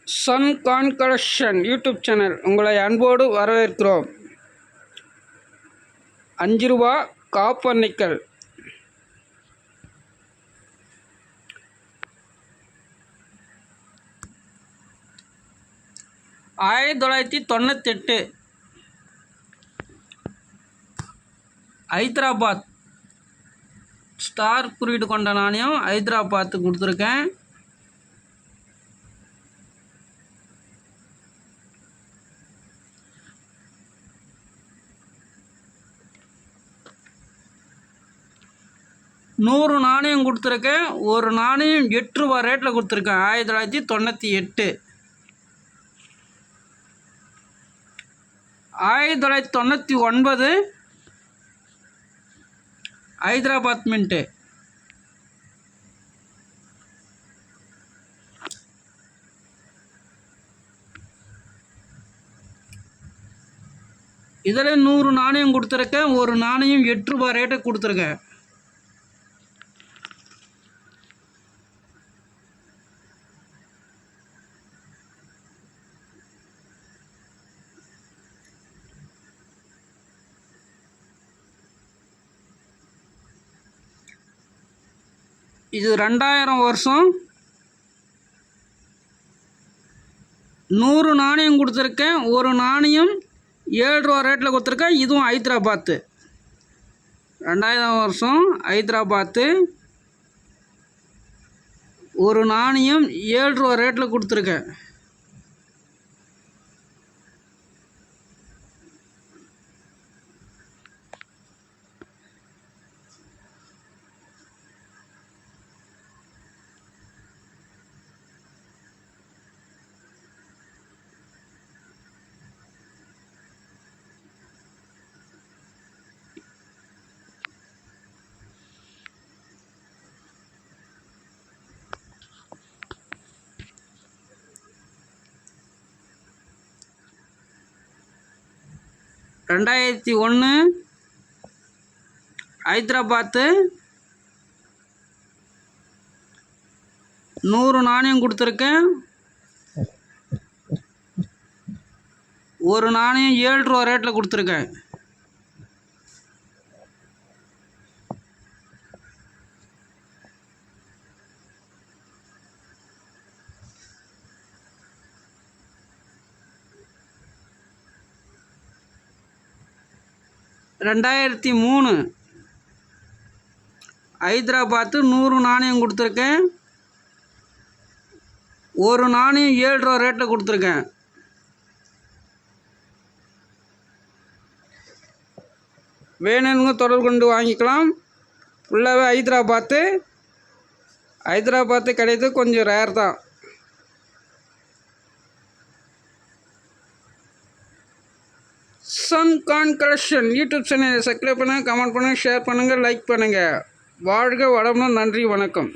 Sun கான் collection YouTube channel உங்களை அன்போடு வரவேற்கிறோம். 5 ரூபா காப்பர் நிக்கல். $1998 ஹைதராபாத் ஸ்டார் குறியீடு கொண்ட நாணயம் ஹைதராபாத்துக்கு கொடுத்துருக்கேன். நூறு நாணயம் கொடுத்துருக்கேன். ஒரு நாணயம் 8 ரூபா ரேட்டில் கொடுத்துருக்கேன். 1998 1999 ஹைதராபாத் மின்ட்டு. இதில் 100 நாணயம் கொடுத்துருக்கேன். ஒரு நாணயம் 8 ரூபா ரேட்டை கொடுத்துருக்கேன். இது 2000 வருஷம். 100 நாணயம் கொடுத்துருக்கேன். ஒரு நாணயம் 7 ரூபா ரேட்டில் கொடுத்துருக்கேன். இதுவும் ஹைதராபாத்து. 2000 வருஷம் ஹைதராபாத்து. ஒரு நாணயம் 7 ரூபா ரேட்டில் கொடுத்துருக்கேன். $2001 ஹைதராபாத்து. 100 நாணயம் கொடுத்துருக்கேன். ஒரு நாணயம் 7 ரூபா ரேட்டில் கொடுத்துருக்கேன். $2003 ஹைதராபாத்து. 100 நாணயம் கொடுத்துருக்கேன். ஒரு நாணயம் 7 ரூபா ரேட்டில் கொடுத்துருக்கேன். வேணுங்க தொடர்பு கொண்டு வாங்கிக்கலாம். ஃபுல்லாகவே ஹைதராபாத்து கிடையாது, கொஞ்சம் ரேர் தான். சன் கான் கலெக்ஷன் யூடியூப் சேனலை சப்ஸ்கிரைப் பண்ணுங்கள், கமெண்ட் பண்ணுங்கள், ஷேர் பண்ணுங்கள், லைக் பண்ணுங்கள். வாழ்க வளமுடன். நன்றி, வணக்கம்.